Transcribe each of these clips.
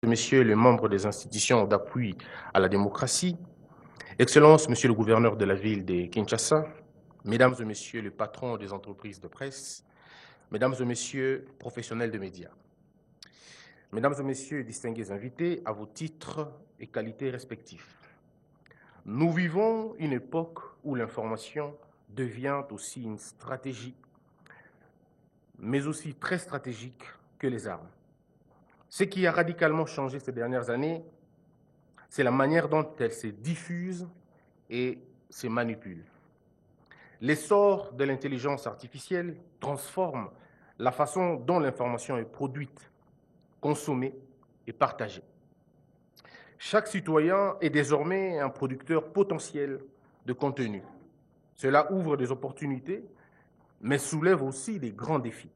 Messieurs les membres des institutions d'appui à la démocratie, Excellences, Monsieur le gouverneur de la ville de Kinshasa, Mesdames et Messieurs les patrons des entreprises de presse, Mesdames et Messieurs professionnels de médias, Mesdames et Messieurs distingués invités à vos titres et qualités respectifs. Nous vivons une époque où l'information devient aussi une stratégie, mais aussi très stratégique que les armes. Ce qui a radicalement changé ces dernières années, c'est la manière dont elle se diffuse et se manipule. L'essor de l'intelligence artificielle transforme la façon dont l'information est produite, consommée et partagée. Chaque citoyen est désormais un producteur potentiel de contenu. Cela ouvre des opportunités, mais soulève aussi des grands défis.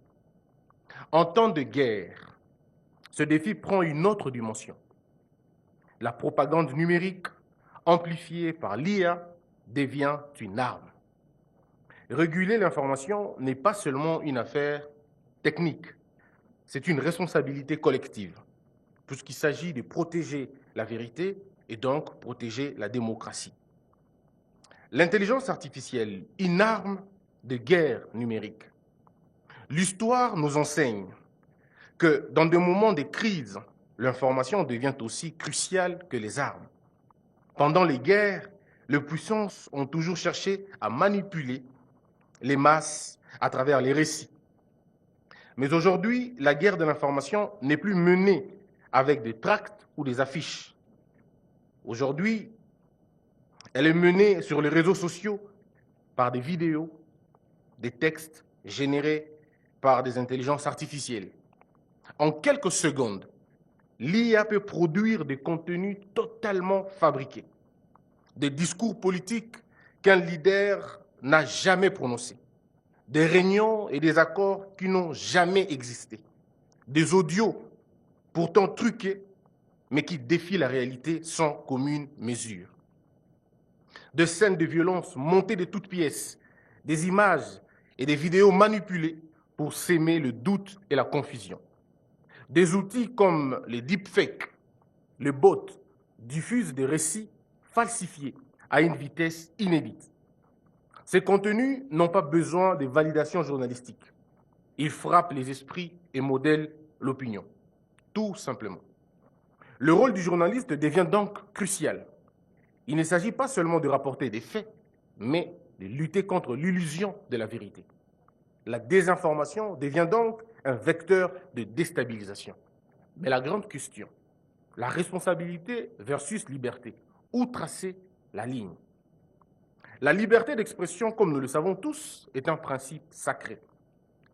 En temps de guerre, ce défi prend une autre dimension. La propagande numérique, amplifiée par l'IA, devient une arme. Réguler l'information n'est pas seulement une affaire technique, c'est une responsabilité collective, puisqu'il s'agit de protéger la vérité et donc protéger la démocratie. L'intelligence artificielle, une arme de guerre numérique. L'histoire nous enseigne que dans des moments de crise, l'information devient aussi cruciale que les armes. Pendant les guerres, les puissances ont toujours cherché à manipuler les masses à travers les récits. Mais aujourd'hui, la guerre de l'information n'est plus menée avec des tracts ou des affiches. Aujourd'hui, elle est menée sur les réseaux sociaux par des vidéos, des textes générés par des intelligences artificielles. En quelques secondes, l'IA peut produire des contenus totalement fabriqués, des discours politiques qu'un leader n'a jamais prononcés, des réunions et des accords qui n'ont jamais existé, des audios pourtant truqués, mais qui défient la réalité sans commune mesure, de scènes de violence montées de toutes pièces, des images et des vidéos manipulées pour s'aimer le doute et la confusion. Des outils comme les deepfakes, les bots, diffusent des récits falsifiés à une vitesse inédite. Ces contenus n'ont pas besoin de validation journalistique. Ils frappent les esprits et modèlent l'opinion, tout simplement. Le rôle du journaliste devient donc crucial. Il ne s'agit pas seulement de rapporter des faits, mais de lutter contre l'illusion de la vérité. La désinformation devient donc un vecteur de déstabilisation. Mais la grande question, la responsabilité versus liberté, où tracer la ligne? La liberté d'expression, comme nous le savons tous, est un principe sacré.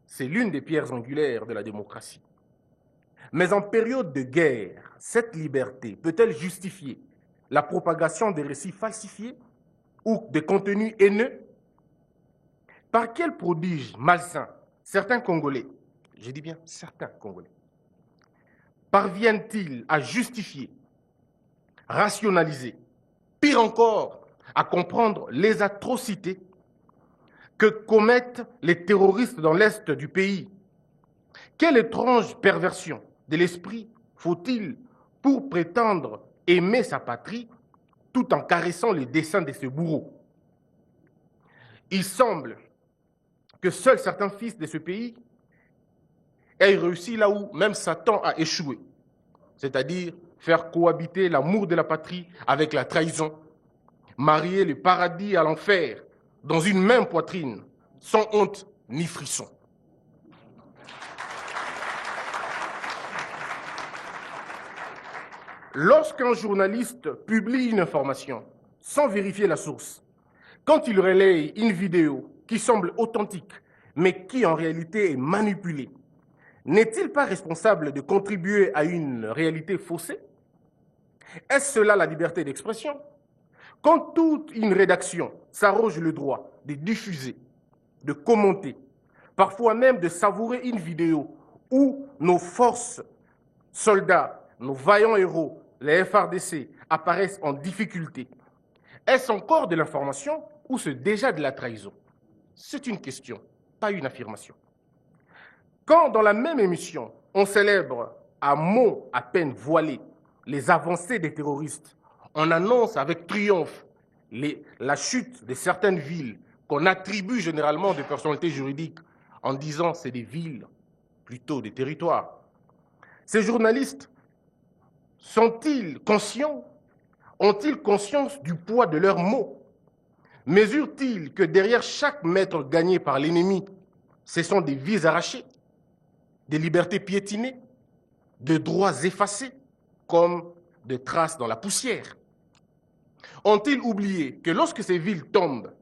C'est l'une des pierres angulaires de la démocratie. Mais en période de guerre, cette liberté peut-elle justifier la propagation des récits falsifiés ou des contenus haineux? Par quel prodige malsain certains Congolais, je dis bien certains Congolais, parviennent-ils à justifier, rationaliser, pire encore, à comprendre les atrocités que commettent les terroristes dans l'est du pays? Quelle étrange perversion de l'esprit faut-il pour prétendre aimer sa patrie tout en caressant les desseins de ses bourreaux? Il semble que seuls certains fils de ce pays aient réussi là où même Satan a échoué, c'est-à-dire faire cohabiter l'amour de la patrie avec la trahison, marier le paradis à l'enfer dans une même poitrine, sans honte ni frisson. Lorsqu'un journaliste publie une information sans vérifier la source, quand il relaye une vidéo qui semble authentique, mais qui en réalité est manipulée, n'est-il pas responsable de contribuer à une réalité faussée? Est-ce cela la liberté d'expression? Quand toute une rédaction s'arroge le droit de diffuser, de commenter, parfois même de savourer une vidéo où nos forces, soldats, nos vaillants héros, les FARDC, apparaissent en difficulté, est-ce encore de l'information ou c'est déjà de la trahison? C'est une question, pas une affirmation. Quand dans la même émission, on célèbre à mots à peine voilés les avancées des terroristes, on annonce avec triomphe la chute de certaines villes qu'on attribue généralement des personnalités juridiques en disant c'est des villes, plutôt des territoires. Ces journalistes sont-ils conscients? Ont-ils conscience du poids de leurs mots? Mesurent-ils que derrière chaque mètre gagné par l'ennemi, ce sont des vies arrachées, des libertés piétinées, de droits effacés, comme des traces dans la poussière? Ont-ils oublié que lorsque ces villes tombent,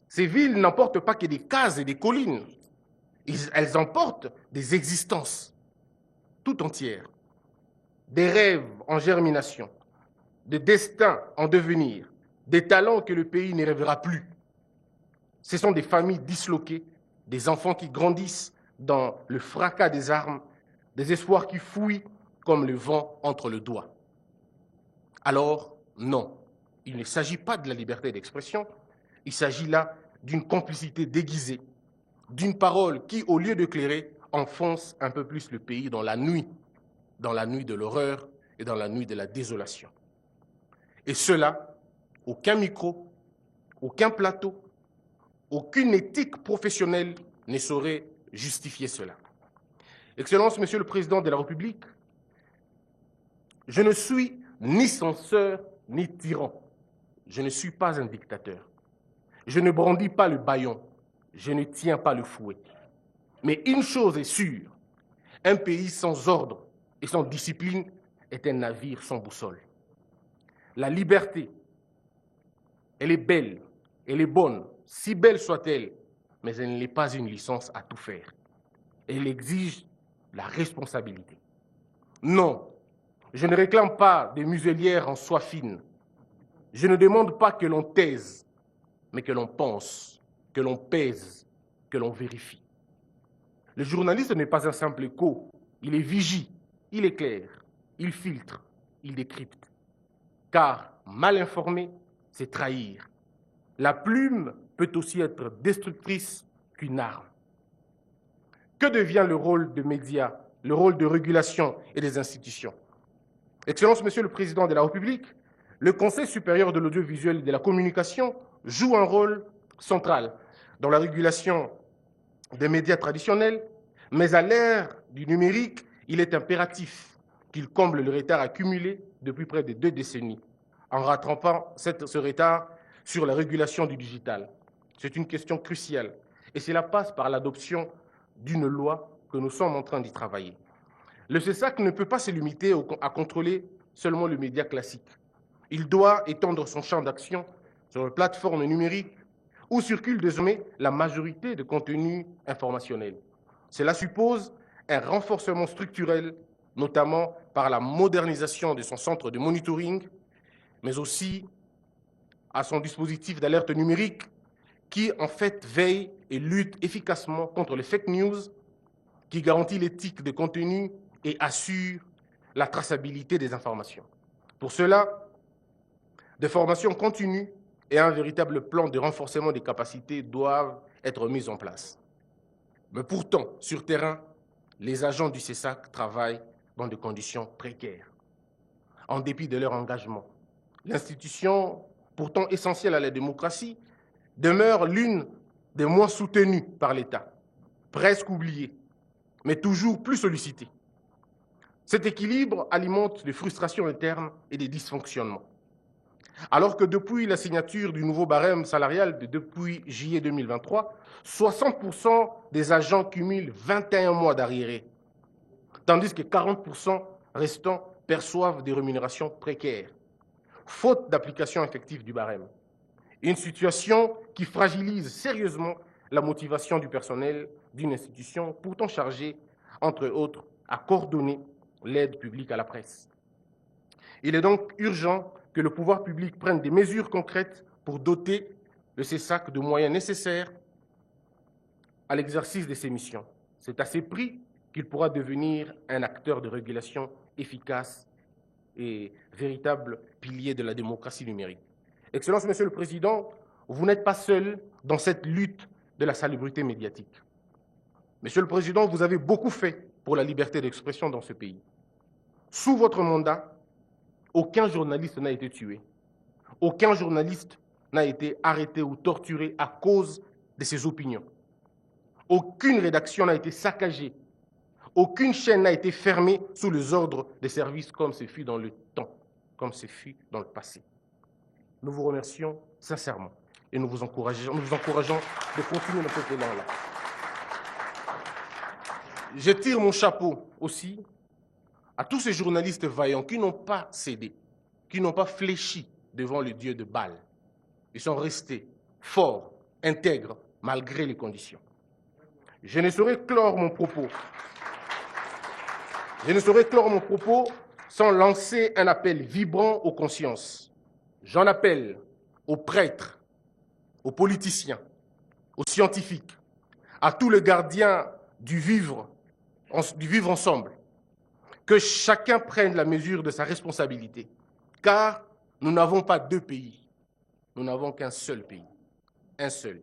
ces villes n'emportent pas que des cases et des collines, elles emportent des existences tout entières, des rêves en germination, des destins en devenir, des talents que le pays ne rêvera plus. Ce sont des familles disloquées, des enfants qui grandissent dans le fracas des armes, des espoirs qui fuient comme le vent entre le doigt. Alors, non, il ne s'agit pas de la liberté d'expression, il s'agit là d'une complicité déguisée, d'une parole qui, au lieu d'éclairer, enfonce un peu plus le pays dans la nuit de l'horreur et dans la nuit de la désolation. Et cela, aucun micro, aucun plateau, aucune éthique professionnelle ne saurait justifier cela. Excellence, Monsieur le Président de la République, je ne suis ni censeur ni tyran. Je ne suis pas un dictateur. Je ne brandis pas le bâillon. Je ne tiens pas le fouet. Mais une chose est sûre, un pays sans ordre et sans discipline est un navire sans boussole. La liberté, elle est belle, elle est bonne, si belle soit-elle, mais elle n'est pas une licence à tout faire. Elle exige la responsabilité. Non, je ne réclame pas des muselières en soie fine. Je ne demande pas que l'on taise, mais que l'on pense, que l'on pèse, que l'on vérifie. Le journaliste n'est pas un simple écho, il est vigie, il éclaire, il filtre, il décrypte. Car mal informé, c'est trahir. La plume peut aussi être destructrice qu'une arme. Que devient le rôle des médias, le rôle de régulation et des institutions? Excellence, Monsieur le Président de la République, le Conseil supérieur de l'audiovisuel et de la communication joue un rôle central dans la régulation des médias traditionnels, mais à l'ère du numérique, il est impératif qu'il comble le retard accumulé depuis près de 2 décennies, en rattrapant ce retard sur la régulation du digital. C'est une question cruciale et cela passe par l'adoption d'une loi que nous sommes en train d'y travailler. Le CESAC ne peut pas se limiter à contrôler seulement le média classique. Il doit étendre son champ d'action sur les plateformes numériques où circule désormais la majorité de contenus informationnels. Cela suppose un renforcement structurel, notamment par la modernisation de son centre de monitoring, mais aussi à son dispositif d'alerte numérique qui, en fait, veille et lutte efficacement contre les fake news, qui garantit l'éthique des contenus et assure la traçabilité des informations. Pour cela, des formations continues et un véritable plan de renforcement des capacités doivent être mis en place. Mais pourtant, sur terrain, les agents du CESAC travaillent dans des conditions précaires, en dépit de leur engagement. L'institution, pourtant essentielle à la démocratie, demeure l'une des moins soutenues par l'État, presque oubliée, mais toujours plus sollicitée. Cet équilibre alimente des frustrations internes et des dysfonctionnements. Alors que depuis la signature du nouveau barème salarial depuis juillet 2023, 60% des agents cumulent 21 mois d'arriérés, tandis que 40% restants perçoivent des rémunérations précaires, faute d'application effective du barème. Une situation qui fragilise sérieusement la motivation du personnel d'une institution pourtant chargée, entre autres, à coordonner l'aide publique à la presse. Il est donc urgent que le pouvoir public prenne des mesures concrètes pour doter le CESAC de moyens nécessaires à l'exercice de ses missions. C'est à ces prix qu'il pourra devenir un acteur de régulation efficace et véritable pilier de la démocratie numérique. Excellence, Monsieur le Président, vous n'êtes pas seul dans cette lutte de la salubrité médiatique. Monsieur le Président, vous avez beaucoup fait pour la liberté d'expression dans ce pays. Sous votre mandat, aucun journaliste n'a été tué. Aucun journaliste n'a été arrêté ou torturé à cause de ses opinions. Aucune rédaction n'a été saccagée. Aucune chaîne n'a été fermée sous les ordres des services comme ce fut dans le temps, comme ce fut dans le passé. Nous vous remercions sincèrement et nous vous encourageons de continuer dans cet élan-là. Je tire mon chapeau aussi à tous ces journalistes vaillants qui n'ont pas cédé, qui n'ont pas fléchi devant le dieu de Baal. Ils sont restés forts, intègres, malgré les conditions. Je ne saurais clore mon propos sans lancer un appel vibrant aux consciences. J'en appelle aux prêtres, aux politiciens, aux scientifiques, à tous les gardiens du vivre ensemble, que chacun prenne la mesure de sa responsabilité, car nous n'avons pas deux pays, nous n'avons qu'un seul pays, un seul.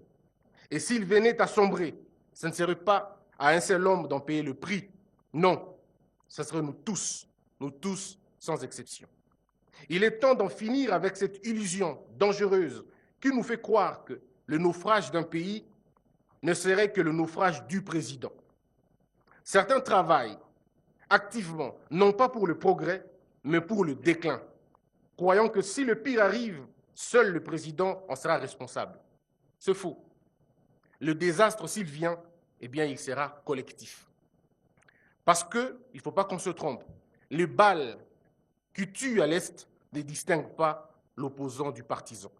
Et s'il venait à sombrer, ce ne serait pas à un seul homme d'en payer le prix, non, ce serait nous tous sans exception. Il est temps d'en finir avec cette illusion dangereuse qui nous fait croire que le naufrage d'un pays ne serait que le naufrage du président. Certains travaillent activement, non pas pour le progrès, mais pour le déclin, croyant que si le pire arrive, seul le président en sera responsable. C'est faux. Le désastre, s'il vient, eh bien, il sera collectif. Parce qu'il ne faut pas qu'on se trompe. Les balles qui tuent à l'Est ne distinguent pas l'opposant du partisan.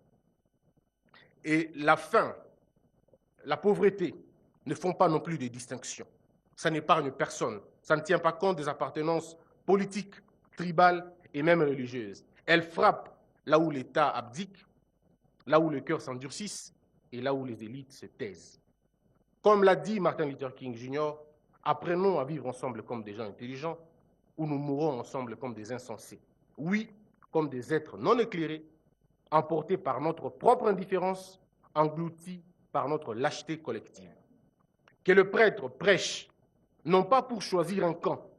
Et la faim, la pauvreté ne font pas non plus de distinction. Ça n'épargne personne. Ça ne tient pas compte des appartenances politiques, tribales et même religieuses. Elles frappent là où l'État abdique, là où le cœur s'endurcisse et là où les élites se taisent. Comme l'a dit Martin Luther King Jr., apprenons à vivre ensemble comme des gens intelligents ou nous mourrons ensemble comme des insensés. Oui, comme des êtres non éclairés, emportés par notre propre indifférence, engloutis par notre lâcheté collective. Que le prêtre prêche, non pas pour choisir un camp,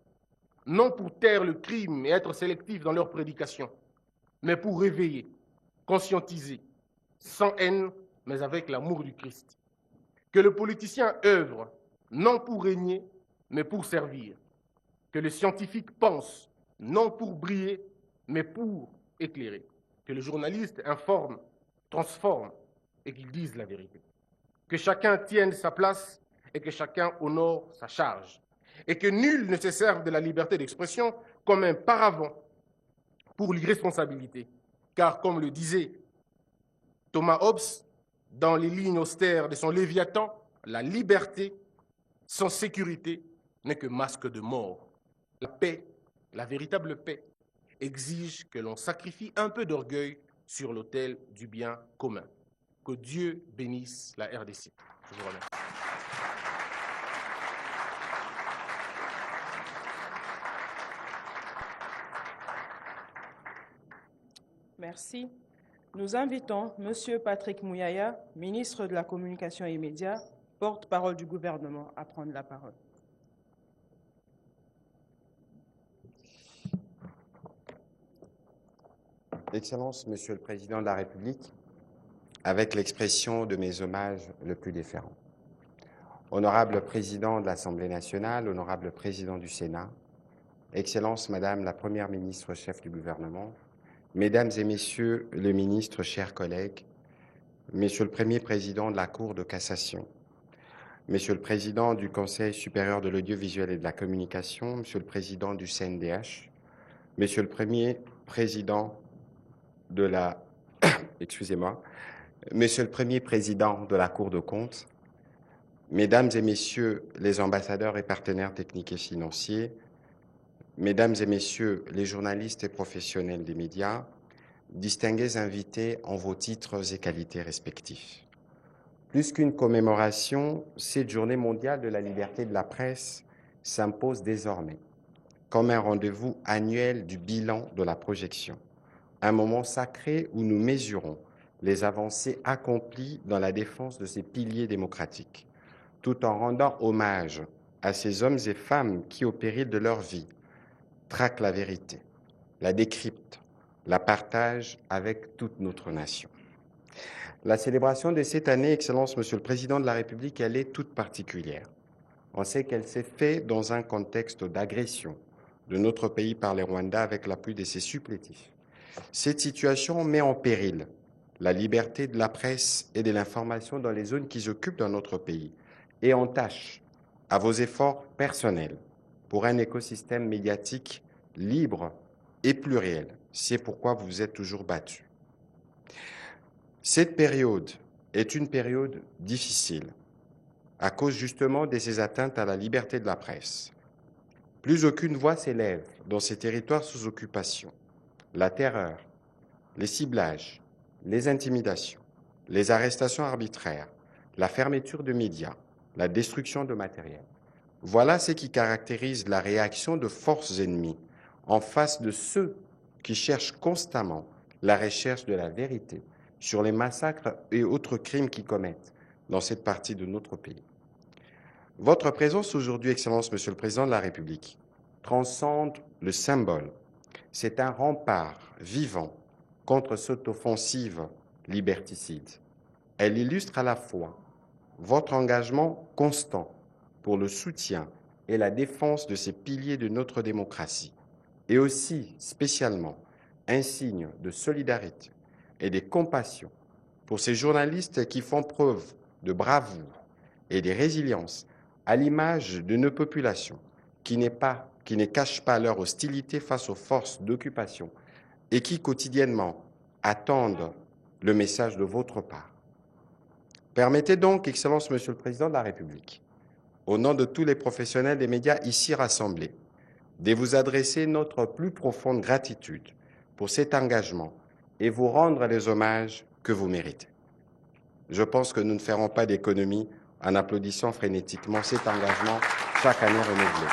non pour taire le crime et être sélectif dans leur prédication, mais pour réveiller, conscientiser, sans haine, mais avec l'amour du Christ. Que le politicien œuvre, non pour régner, mais pour servir. Que le scientifique pense, non pour briller, mais pour éclairer. Que le journaliste informe, transforme et qu'il dise la vérité. Que chacun tienne sa place et que chacun honore sa charge. Et que nul ne se serve de la liberté d'expression comme un paravent pour l'irresponsabilité. Car, comme le disait Thomas Hobbes, dans les lignes austères de son Léviathan, la liberté sans sécurité n'est que masque de mort. La paix, la véritable paix, exige que l'on sacrifie un peu d'orgueil sur l'autel du bien commun. Que Dieu bénisse la RDC. Je vous remercie. Merci. Nous invitons M. Patrick Mouyaya, ministre de la Communication et Médias, porte-parole du gouvernement, à prendre la parole. Excellence, Monsieur le Président de la République, avec l'expression de mes hommages le plus déférent. Honorable Président de l'Assemblée nationale, honorable Président du Sénat, Excellence, Madame la Première ministre, chef du gouvernement, Mesdames et Messieurs les ministres, chers collègues, Monsieur le Premier Président de la Cour de cassation, Monsieur le Président du Conseil supérieur de l'audiovisuel et de la communication, Monsieur le Président du CNDH, Monsieur le Premier Président de la... Excusez-moi. Monsieur le Premier Président de la Cour de comptes, Mesdames et Messieurs les ambassadeurs et partenaires techniques et financiers, Mesdames et Messieurs les journalistes et professionnels des médias, distingués invités en vos titres et qualités respectifs. Plus qu'une commémoration, cette journée mondiale de la liberté de la presse s'impose désormais comme un rendez-vous annuel du bilan de la projection, un moment sacré où nous mesurons les avancées accomplies dans la défense de ces piliers démocratiques, tout en rendant hommage à ces hommes et femmes qui, au péril de leur vie, traquent la vérité, la décryptent, la partagent avec toute notre nation. La célébration de cette année, Excellence, Monsieur le Président de la République, elle est toute particulière. On sait qu'elle s'est faite dans un contexte d'agression de notre pays par les Rwandais avec l'appui de ses supplétifs. Cette situation met en péril la liberté de la presse et de l'information dans les zones qui occupent dans notre pays et entache à vos efforts personnels pour un écosystème médiatique libre et pluriel. C'est pourquoi vous vous êtes toujours battus. Cette période est une période difficile à cause justement de ces atteintes à la liberté de la presse. Plus aucune voix s'élève dans ces territoires sous occupation. La terreur, les ciblages, les intimidations, les arrestations arbitraires, la fermeture de médias, la destruction de matériel. Voilà ce qui caractérise la réaction de forces ennemies en face de ceux qui cherchent constamment la recherche de la vérité sur les massacres et autres crimes qu'ils commettent dans cette partie de notre pays. Votre présence aujourd'hui, Excellence, Monsieur le Président de la République, transcende le symbole. C'est un rempart vivant contre cette offensive liberticide. Elle illustre à la fois votre engagement constant pour le soutien et la défense de ces piliers de notre démocratie, et aussi spécialement un signe de solidarité et de compassion pour ces journalistes qui font preuve de bravoure et de résilience à l'image de nos populations qui ne cachent pas leur hostilité face aux forces d'occupation et qui quotidiennement attendent le message de votre part. Permettez donc, Excellence, Monsieur le Président de la République, au nom de tous les professionnels des médias ici rassemblés, de vous adresser notre plus profonde gratitude pour cet engagement et vous rendre les hommages que vous méritez. Je pense que nous ne ferons pas d'économie en applaudissant frénétiquement cet engagement chaque année renouvelé.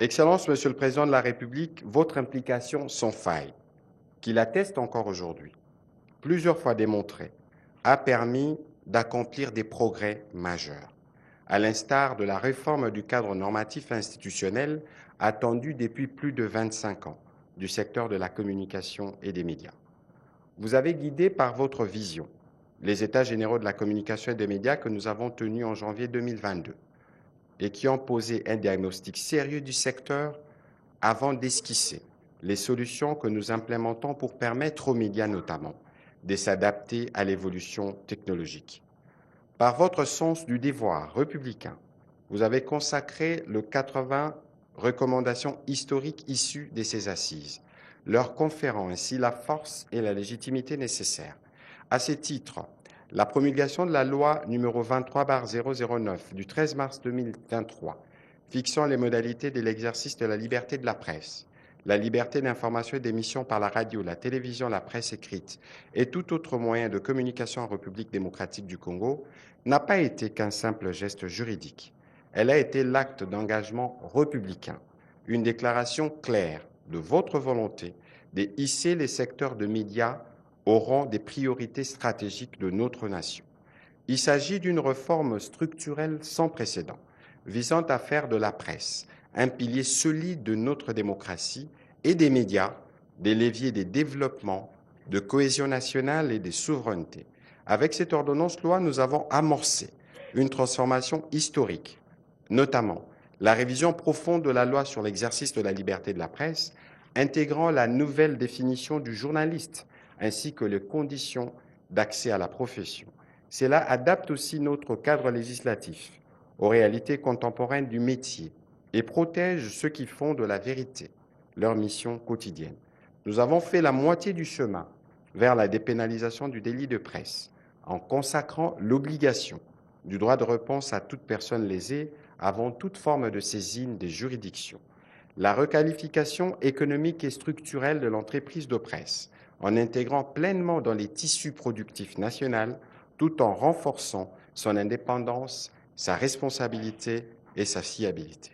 Excellence, Monsieur le Président de la République, votre implication sans faille, qui l'atteste encore aujourd'hui, plusieurs fois démontrée, a permis d'accomplir des progrès majeurs, à l'instar de la réforme du cadre normatif institutionnel attendue depuis plus de 25 ans du secteur de la communication et des médias. Vous avez guidé par votre vision les États généraux de la communication et des médias que nous avons tenus en janvier 2022 et qui ont posé un diagnostic sérieux du secteur avant d'esquisser les solutions que nous implémentons pour permettre aux médias notamment de s'adapter à l'évolution technologique. Par votre sens du devoir républicain, vous avez consacré les 80 recommandations historiques issues de ces assises, leur conférant ainsi la force et la légitimité nécessaires. À ce titre, la promulgation de la loi numéro 23/009 du 13 mars 2023, fixant les modalités de l'exercice de la liberté de la presse, la liberté d'information et d'émission par la radio, la télévision, la presse écrite et tout autre moyen de communication en République démocratique du Congo, n'a pas été qu'un simple geste juridique. Elle a été l'acte d'engagement républicain, une déclaration claire de votre volonté de hisser les secteurs de médias au rang des priorités stratégiques de notre nation. Il s'agit d'une réforme structurelle sans précédent, visant à faire de la presse un pilier solide de notre démocratie et des médias, des leviers de développement, de cohésion nationale et de souveraineté. Avec cette ordonnance-loi, nous avons amorcé une transformation historique, notamment la révision profonde de la loi sur l'exercice de la liberté de la presse, intégrant la nouvelle définition du journaliste, ainsi que les conditions d'accès à la profession. Cela adapte aussi notre cadre législatif aux réalités contemporaines du métier et protège ceux qui font de la vérité leur mission quotidienne. Nous avons fait la moitié du chemin vers la dépénalisation du délit de presse en consacrant l'obligation du droit de réponse à toute personne lésée avant toute forme de saisine des juridictions, la requalification économique et structurelle de l'entreprise de presse en intégrant pleinement dans les tissus productifs nationaux tout en renforçant son indépendance, sa responsabilité et sa fiabilité.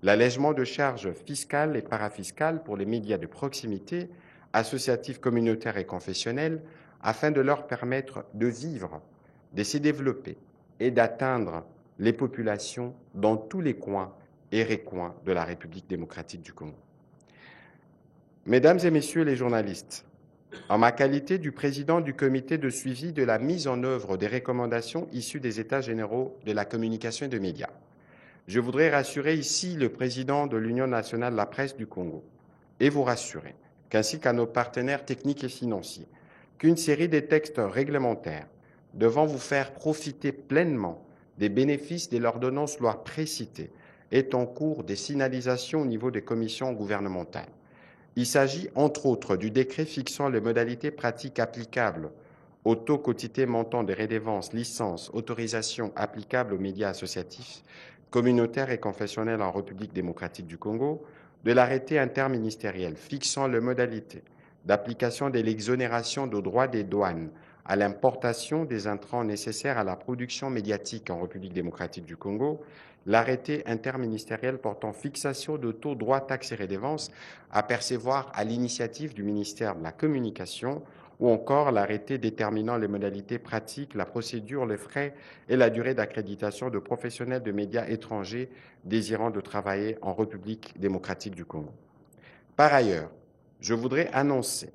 L'allègement de charges fiscales et parafiscales pour les médias de proximité, associatifs, communautaires et confessionnels, afin de leur permettre de vivre de se développer et d'atteindre les populations dans tous les coins et recoins de la République démocratique du Congo. Mesdames et messieurs les journalistes, en ma qualité du président du comité de suivi de la mise en œuvre des recommandations issues des États généraux de la communication et des médias, je voudrais rassurer ici le président de l'Union nationale de la presse du Congo et vous rassurer, qu'ainsi qu'à nos partenaires techniques et financiers, qu'une série de textes réglementaires devant vous faire profiter pleinement des bénéfices de l'ordonnance loi précitée est en cours de finalisation au niveau des commissions gouvernementales. Il s'agit entre autres du décret fixant les modalités pratiques applicables au taux quotidien montant des redevances, licences, autorisations applicables aux médias associatifs, communautaires et confessionnels en République démocratique du Congo, de l'arrêté interministériel fixant les modalités d'application de l'exonération de droits des douanes à l'importation des intrants nécessaires à la production médiatique en République démocratique du Congo, l'arrêté interministériel portant fixation de taux droits, taxes et redevances à percevoir à l'initiative du ministère de la Communication, ou encore l'arrêté déterminant les modalités pratiques, la procédure, les frais et la durée d'accréditation de professionnels de médias étrangers désirant de travailler en République démocratique du Congo. Par ailleurs, je voudrais annoncer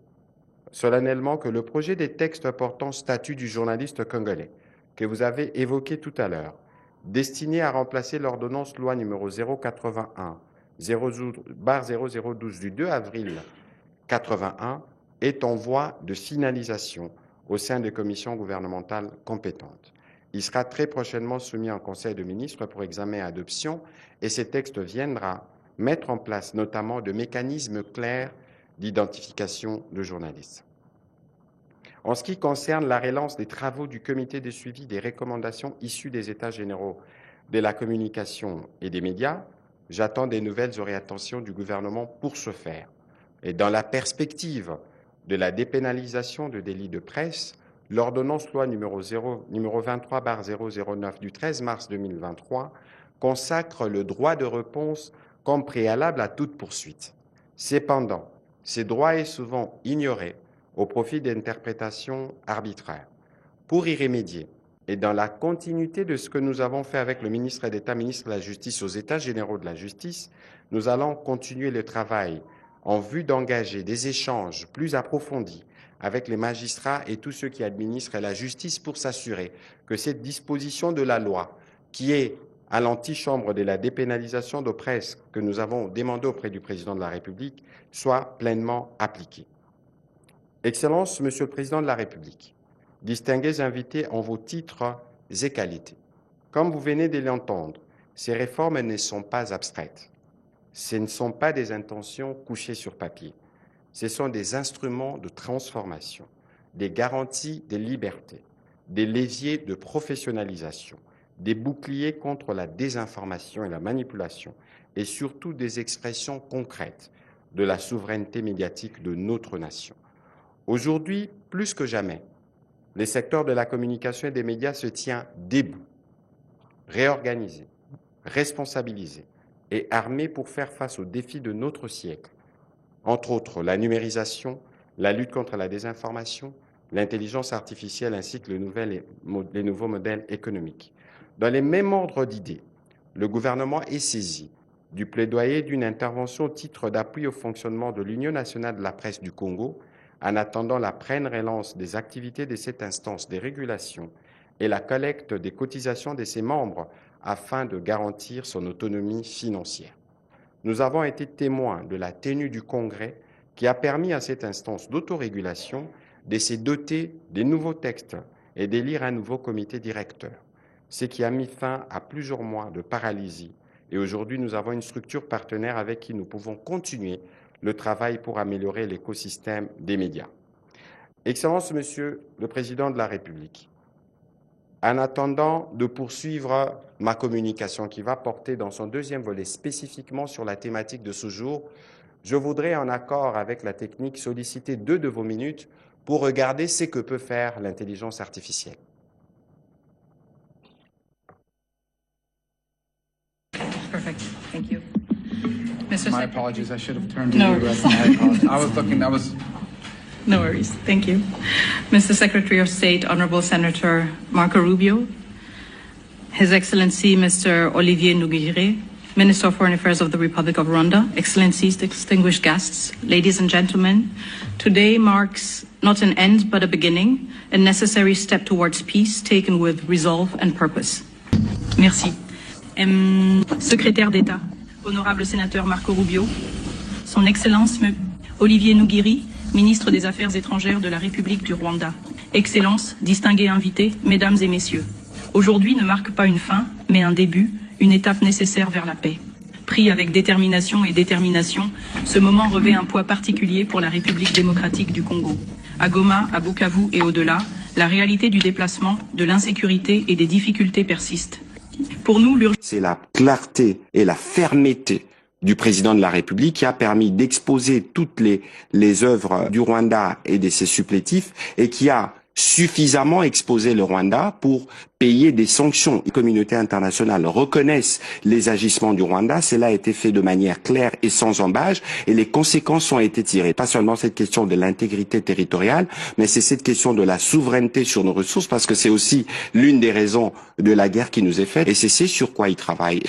solennellement que le projet des textes portant statut du journaliste congolais, que vous avez évoqué tout à l'heure, destiné à remplacer l'ordonnance loi numéro 081/0012 du 2 avril 81, est en voie de finalisation au sein des commissions gouvernementales compétentes. Il sera très prochainement soumis en Conseil de ministres pour examen et adoption, et ce texte viendra mettre en place notamment de mécanismes clairs d'identification de journalistes. En ce qui concerne la relance des travaux du comité de suivi des recommandations issues des États généraux de la communication et des médias, j'attends des nouvelles orientations du gouvernement pour ce faire. Et dans la perspective de la dépénalisation de délits de presse, l'ordonnance loi numéro 23/009 du 13 mars 2023 consacre le droit de réponse comme préalable à toute poursuite. Cependant, ce droit est souvent ignoré au profit d'interprétations arbitraires. Pour y remédier, et dans la continuité de ce que nous avons fait avec le ministre d'État, ministre de la Justice aux États généraux de la Justice, nous allons continuer le travail en vue d'engager des échanges plus approfondis avec les magistrats et tous ceux qui administrent la justice pour s'assurer que cette disposition de la loi, qui est à l'antichambre de la dépénalisation de presse que nous avons demandé auprès du président de la République, soit pleinement appliquée. Excellences, Monsieur le Président de la République, distingués invités en vos titres et qualités, comme vous venez de l'entendre, ces réformes ne sont pas abstraites. Ce ne sont pas des intentions couchées sur papier. Ce sont des instruments de transformation, des garanties de liberté, des leviers de professionnalisation, des boucliers contre la désinformation et la manipulation, et surtout des expressions concrètes de la souveraineté médiatique de notre nation. Aujourd'hui, plus que jamais, le secteur de la communication et des médias se tient debout, réorganisé, responsabilisé et armé pour faire face aux défis de notre siècle, entre autres la numérisation, la lutte contre la désinformation, l'intelligence artificielle ainsi que les nouveaux modèles économiques. Dans les mêmes ordres d'idées, le gouvernement est saisi du plaidoyer d'une intervention au titre d'appui au fonctionnement de l'Union nationale de la presse du Congo en attendant la pleine relance des activités de cette instance de régulation et la collecte des cotisations de ses membres afin de garantir son autonomie financière. Nous avons été témoins de la tenue du Congrès qui a permis à cette instance d'autorégulation de se doter des nouveaux textes et d'élire un nouveau comité directeur, ce qui a mis fin à plusieurs mois de paralysie. Et aujourd'hui, nous avons une structure partenaire avec qui nous pouvons continuer le travail pour améliorer l'écosystème des médias. Excellence, Monsieur le Président de la République, en attendant de poursuivre ma communication qui va porter dans son deuxième volet spécifiquement sur la thématique de ce jour, je voudrais, en accord avec la technique, solliciter 2 de vos minutes pour regarder ce que peut faire l'intelligence artificielle. Perfect. Thank you. My apologies. I should have turned to you. I apologize. I was looking. No worries. Thank you. Mr. Secretary of State, Honorable Senator Marco Rubio, His Excellency Mr. Olivier Nduhungirehe, Minister of Foreign Affairs of the Republic of Rwanda, Excellencies, distinguished guests, ladies and gentlemen, today marks not an end but a beginning, a necessary step towards peace taken with resolve and purpose. Merci. Secrétaire d'État, honorable sénateur Marco Rubio, Son Excellence Olivier Nduhungirehe, ministre des Affaires étrangères de la République du Rwanda, Excellences, distingués invités, Mesdames et Messieurs, aujourd'hui ne marque pas une fin, mais un début, une étape nécessaire vers la paix. Pris avec détermination et détermination, ce moment revêt un poids particulier pour la République démocratique du Congo. À Goma, à Bukavu et au-delà, la réalité du déplacement, de l'insécurité et des difficultés persiste. Pour nous, c'est la clarté et la fermeté du président de la République qui a permis d'exposer toutes les œuvres du Rwanda et de ses supplétifs et qui a suffisamment exposé le Rwanda pour payer des sanctions. La communauté internationale reconnaisse les agissements du Rwanda. Cela a été fait de manière claire et sans embâche et les conséquences ont été tirées. Pas seulement cette question de l'intégrité territoriale, mais c'est cette question de la souveraineté sur nos ressources parce que c'est aussi l'une des raisons de la guerre qui nous est faite et c'est sur quoi il travaille.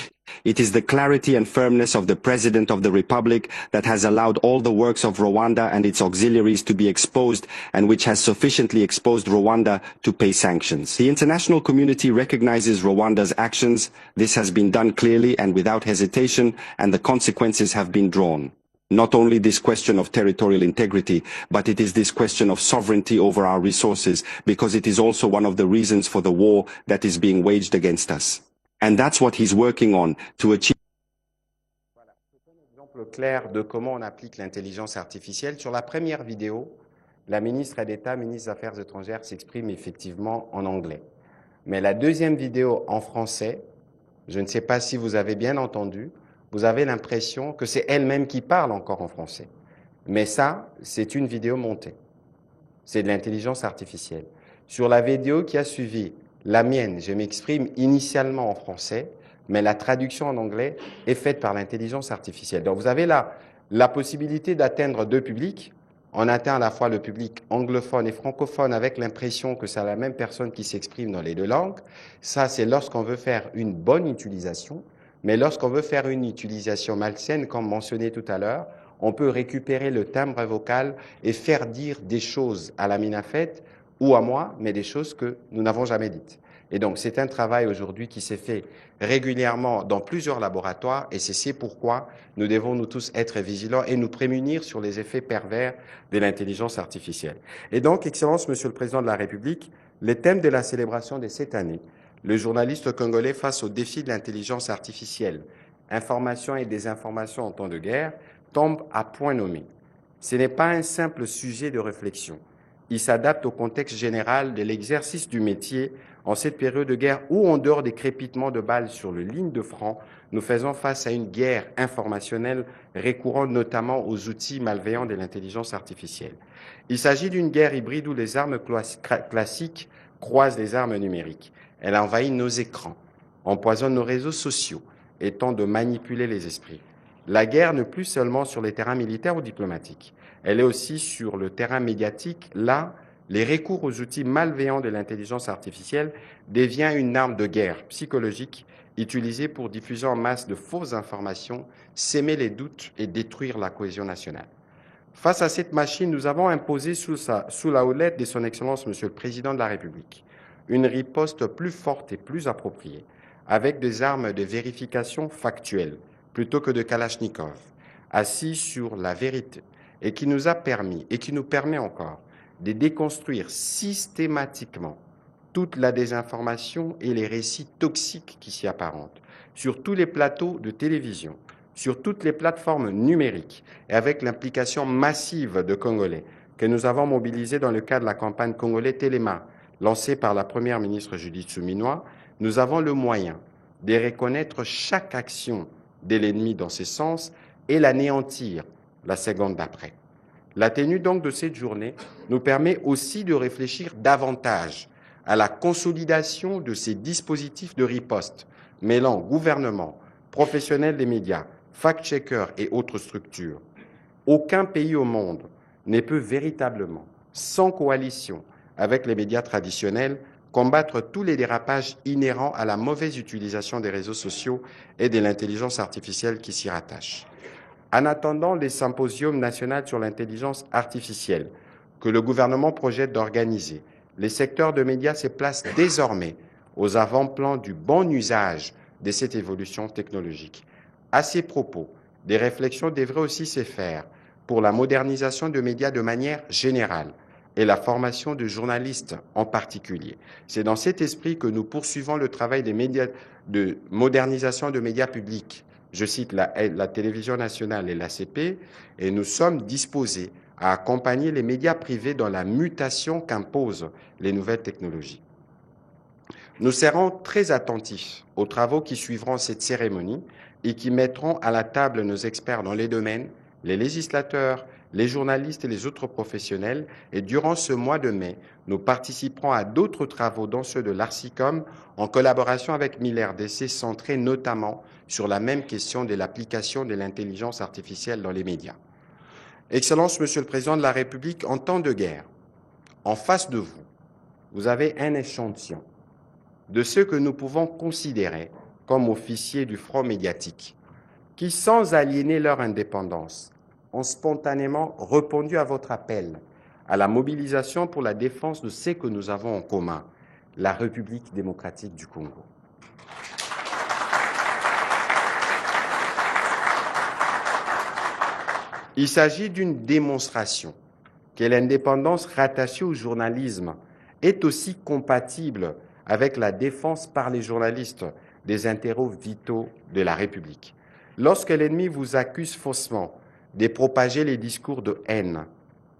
It is the clarity and firmness of the President of the Republic that has allowed all the works of Rwanda and its auxiliaries to be exposed and which has sufficiently exposed Rwanda to pay sanctions. The international community recognizes Rwanda's actions. This has been done clearly and without hesitation, and the consequences have been drawn. Not only this question of territorial integrity, but it is this question of sovereignty over our resources, because it is also one of the reasons for the war that is being waged against us. And that's what he's working on to achieve. Voilà, c'est un exemple clair de comment on applique l'intelligence artificielle. Sur la première vidéo, la ministre d'État, ministre des Affaires étrangères, s'exprime effectivement en anglais. Mais la deuxième vidéo en français, je ne sais pas si vous avez bien entendu, vous avez l'impression que c'est elle-même qui parle encore en français. Mais ça, c'est une vidéo montée. C'est de l'intelligence artificielle. Sur la vidéo qui a suivi, la mienne, je m'exprime initialement en français, mais la traduction en anglais est faite par l'intelligence artificielle. Donc vous avez là la possibilité d'atteindre deux publics. On atteint à la fois le public anglophone et francophone avec l'impression que c'est la même personne qui s'exprime dans les deux langues. Ça, c'est lorsqu'on veut faire une bonne utilisation. Mais lorsqu'on veut faire une utilisation malsaine, comme mentionné tout à l'heure, on peut récupérer le timbre vocal et faire dire des choses à la Minafet ou à moi, mais des choses que nous n'avons jamais dites. Et donc, c'est un travail aujourd'hui qui s'est fait régulièrement dans plusieurs laboratoires et c'est pourquoi nous devons nous tous être vigilants et nous prémunir sur les effets pervers de l'intelligence artificielle. Et donc, Excellence, Monsieur le Président de la République, les thèmes de la célébration de cette année, le journaliste congolais face au défi de l'intelligence artificielle, information et désinformation en temps de guerre, tombe à point nommé. Ce n'est pas un simple sujet de réflexion. Il s'adapte au contexte général de l'exercice du métier en cette période de guerre où, en dehors des crépitements de balles sur les lignes de front, nous faisons face à une guerre informationnelle recourant notamment aux outils malveillants de l'intelligence artificielle. Il s'agit d'une guerre hybride où les armes classiques croisent les armes numériques. Elle envahit nos écrans, empoisonne nos réseaux sociaux et tente de manipuler les esprits. La guerre n'est plus seulement sur les terrains militaires ou diplomatiques. Elle est aussi sur le terrain médiatique. Là, les recours aux outils malveillants de l'intelligence artificielle devient une arme de guerre psychologique utilisée pour diffuser en masse de fausses informations, s'aimer les doutes et détruire la cohésion nationale. Face à cette machine, nous avons imposé sous la houlette de son Excellence, Monsieur le Président de la République, une riposte plus forte et plus appropriée, avec des armes de vérification factuelle, plutôt que de Kalachnikov, assis sur la vérité, et qui nous a permis, et qui nous permet encore, de déconstruire systématiquement toute la désinformation et les récits toxiques qui s'y apparentent, sur tous les plateaux de télévision, sur toutes les plateformes numériques, et avec l'implication massive de Congolais, que nous avons mobilisés dans le cadre de la campagne Congolais Téléma, lancée par la Première ministre Judith Suminwa, nous avons le moyen de reconnaître chaque action de l'ennemi dans ce sens et l'anéantir la seconde d'après. La tenue donc de cette journée nous permet aussi de réfléchir davantage à la consolidation de ces dispositifs de riposte, mêlant gouvernement, professionnels des médias, fact-checkers et autres structures. Aucun pays au monde ne peut véritablement, sans coalition avec les médias traditionnels, combattre tous les dérapages inhérents à la mauvaise utilisation des réseaux sociaux et de l'intelligence artificielle qui s'y rattachent. En attendant les symposiums nationaux sur l'intelligence artificielle que le gouvernement projette d'organiser, les secteurs de médias se placent désormais aux avant-plans du bon usage de cette évolution technologique. À ces propos, des réflexions devraient aussi se faire pour la modernisation de médias de manière générale et la formation de journalistes en particulier. C'est dans cet esprit que nous poursuivons le travail des médias, de modernisation de médias publics. Je cite la télévision nationale et l'ACP, et nous sommes disposés à accompagner les médias privés dans la mutation qu'imposent les nouvelles technologies. Nous serons très attentifs aux travaux qui suivront cette cérémonie et qui mettront à la table nos experts dans les domaines, les législateurs, les journalistes et les autres professionnels. Et durant ce mois de mai, nous participerons à d'autres travaux, dont ceux de l'Arcicom, en collaboration avec MILRDC, centrés notamment sur la même question de l'application de l'intelligence artificielle dans les médias. Excellence, Monsieur le Président de la République, en temps de guerre, en face de vous, vous avez un échantillon de ceux que nous pouvons considérer comme officiers du front médiatique, qui, sans aliéner leur indépendance, ont spontanément répondu à votre appel à la mobilisation pour la défense de ce que nous avons en commun, la République démocratique du Congo. Il s'agit d'une démonstration que l'indépendance rattachée au journalisme est aussi compatible avec la défense par les journalistes des intérêts vitaux de la République. Lorsque l'ennemi vous accuse faussement de propager les discours de haine,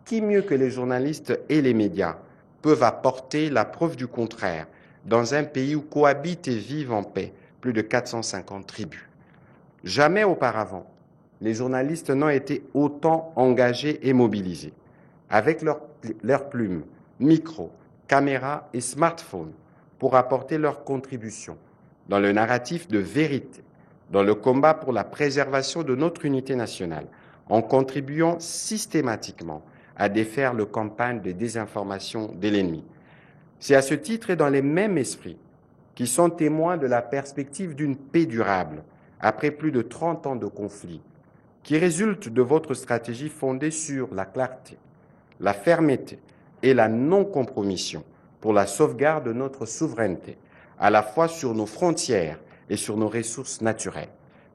qui mieux que les journalistes et les médias peuvent apporter la preuve du contraire dans un pays où cohabitent et vivent en paix plus de 450 tribus? Jamais auparavant, les journalistes n'ont été autant engagés et mobilisés. Avec leurs plumes, micros, caméras et smartphones pour apporter leur contribution dans le narratif de vérité, dans le combat pour la préservation de notre unité nationale, en contribuant systématiquement à défaire les campagnes de désinformation de l'ennemi. C'est à ce titre et dans les mêmes esprits qui sont témoins de la perspective d'une paix durable après plus de 30 ans de conflit, qui résulte de votre stratégie fondée sur la clarté, la fermeté et la non-compromission pour la sauvegarde de notre souveraineté, à la fois sur nos frontières et sur nos ressources naturelles,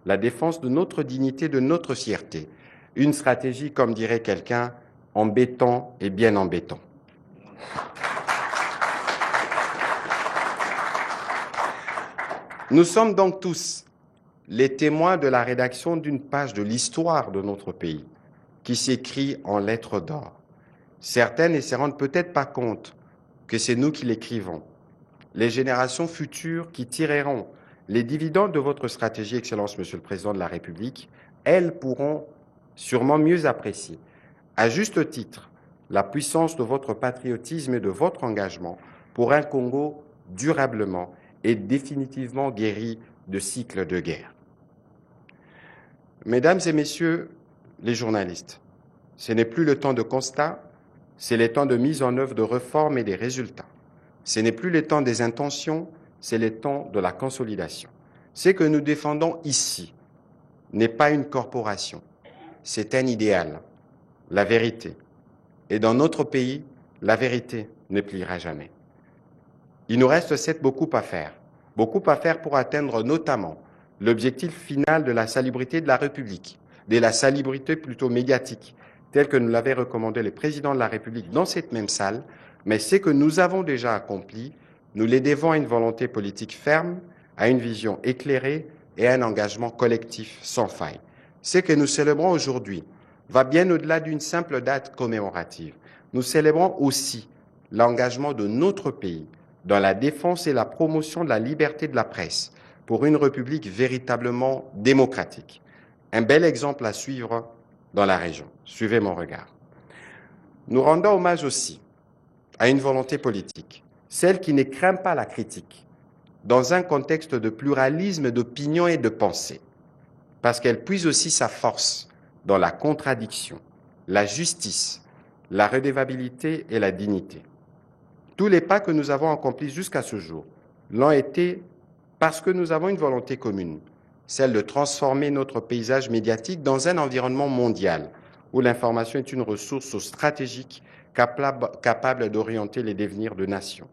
la défense de notre dignité, de notre fierté. Une stratégie, comme dirait quelqu'un, en béton et bien en béton. Nous sommes donc tous les témoins de la rédaction d'une page de l'histoire de notre pays qui s'écrit en lettres d'or. Certaines ne se rendent peut-être pas compte que c'est nous qui l'écrivons. Les générations futures qui tireront les dividendes de votre stratégie, Excellence, Monsieur le Président de la République, elles pourront sûrement mieux apprécier, à juste titre, la puissance de votre patriotisme et de votre engagement pour un Congo durablement et définitivement guéri de cycles de guerre. Mesdames et Messieurs les journalistes, ce n'est plus le temps de constat, c'est le temps de mise en œuvre de réformes et des résultats. Ce n'est plus le temps des intentions, c'est le temps de la consolidation. Ce que nous défendons ici n'est pas une corporation, c'est un idéal, la vérité. Et dans notre pays, la vérité ne pliera jamais. Il nous reste certes beaucoup à faire pour atteindre notamment l'objectif final de la salubrité de la République, de la salubrité plutôt médiatique, tel que nous l'avait recommandé le président de la République dans cette même salle, mais ce que nous avons déjà accompli, nous les devons à une volonté politique ferme, à une vision éclairée et à un engagement collectif sans faille. Ce que nous célébrons aujourd'hui va bien au-delà d'une simple date commémorative. Nous célébrons aussi l'engagement de notre pays dans la défense et la promotion de la liberté de la presse pour une République véritablement démocratique. Un bel exemple à suivre dans la région. Suivez mon regard. Nous rendons hommage aussi à une volonté politique, celle qui ne craint pas la critique, dans un contexte de pluralisme d'opinion et de pensée, parce qu'elle puise aussi sa force dans la contradiction, la justice la redevabilité et la dignité. Tous les pas que nous avons accomplis jusqu'à ce jour l'ont été parce que nous avons une volonté commune, celle de transformer notre paysage médiatique dans un environnement mondial où l'information est une ressource stratégique capable d'orienter les devenirs de nations.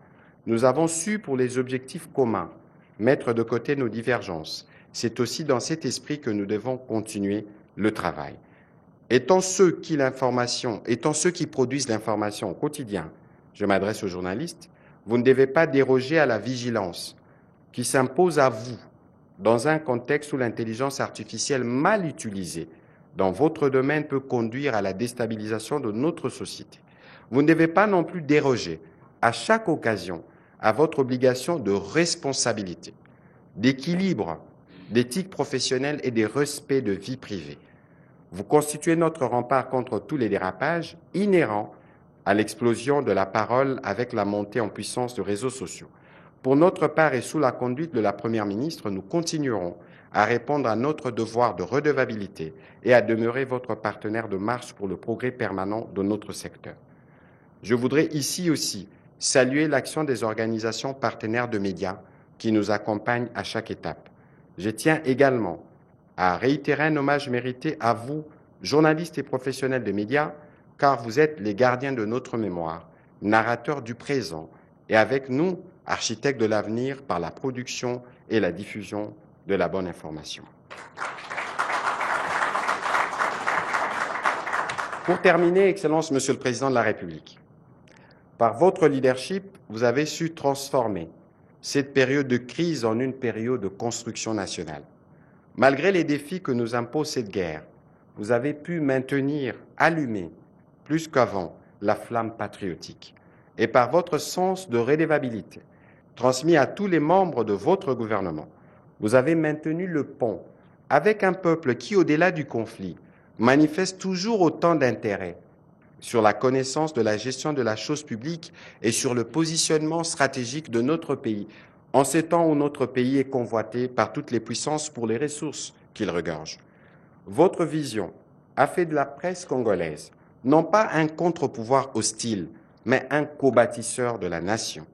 Nous avons su, pour les objectifs communs, mettre de côté nos divergences. C'est aussi dans cet esprit que nous devons continuer le travail. Étant ceux qui produisent l'information au quotidien, je m'adresse aux journalistes, vous ne devez pas déroger à la vigilance qui s'impose à vous dans un contexte où l'intelligence artificielle mal utilisée dans votre domaine peut conduire à la déstabilisation de notre société. Vous ne devez pas non plus déroger à chaque occasion à votre obligation de responsabilité, d'équilibre, d'éthique professionnelle et de respect de vie privée. Vous constituez notre rempart contre tous les dérapages inhérents à l'explosion de la parole avec la montée en puissance de réseaux sociaux. Pour notre part et sous la conduite de la Première ministre, nous continuerons à répondre à notre devoir de redevabilité et à demeurer votre partenaire de marche pour le progrès permanent de notre secteur. Je voudrais ici aussi saluer l'action des organisations partenaires de médias qui nous accompagnent à chaque étape. Je tiens également à réitérer un hommage mérité à vous, journalistes et professionnels de médias, car vous êtes les gardiens de notre mémoire, narrateurs du présent, et avec nous, architectes de l'avenir par la production et la diffusion de la bonne information. Pour terminer, Excellence, Monsieur le Président de la République, par votre leadership, vous avez su transformer cette période de crise en une période de construction nationale. Malgré les défis que nous impose cette guerre, vous avez pu maintenir allumée, plus qu'avant, la flamme patriotique. Et par votre sens de redevabilité, transmis à tous les membres de votre gouvernement, vous avez maintenu le pont avec un peuple qui, au-delà du conflit, manifeste toujours autant d'intérêt sur la connaissance de la gestion de la chose publique et sur le positionnement stratégique de notre pays, en ces temps où notre pays est convoité par toutes les puissances pour les ressources qu'il regorge. Votre vision a fait de la presse congolaise non pas un contre-pouvoir hostile, mais un co-bâtisseur de la nation.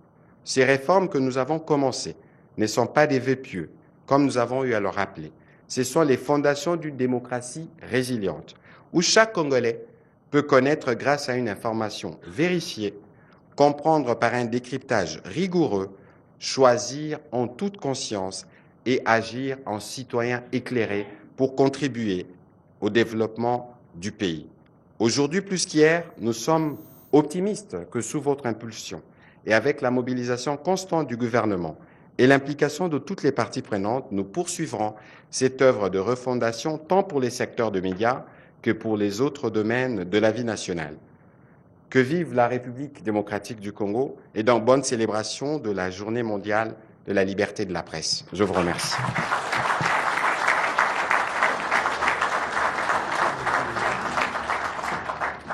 Ces réformes que nous avons commencées ne sont pas des vœux pieux, comme nous avons eu à le rappeler. Ce sont les fondations d'une démocratie résiliente, où chaque Congolais peut connaître grâce à une information vérifiée, comprendre par un décryptage rigoureux, choisir en toute conscience et agir en citoyen éclairé pour contribuer au développement du pays. Aujourd'hui plus qu'hier, nous sommes optimistes que sous votre impulsion et avec la mobilisation constante du gouvernement et l'implication de toutes les parties prenantes, nous poursuivrons cette œuvre de refondation tant pour les secteurs de médias que pour les autres domaines de la vie nationale. Que vive la République démocratique du Congo et dans bonne célébration de la Journée mondiale de la liberté de la presse. Je vous remercie.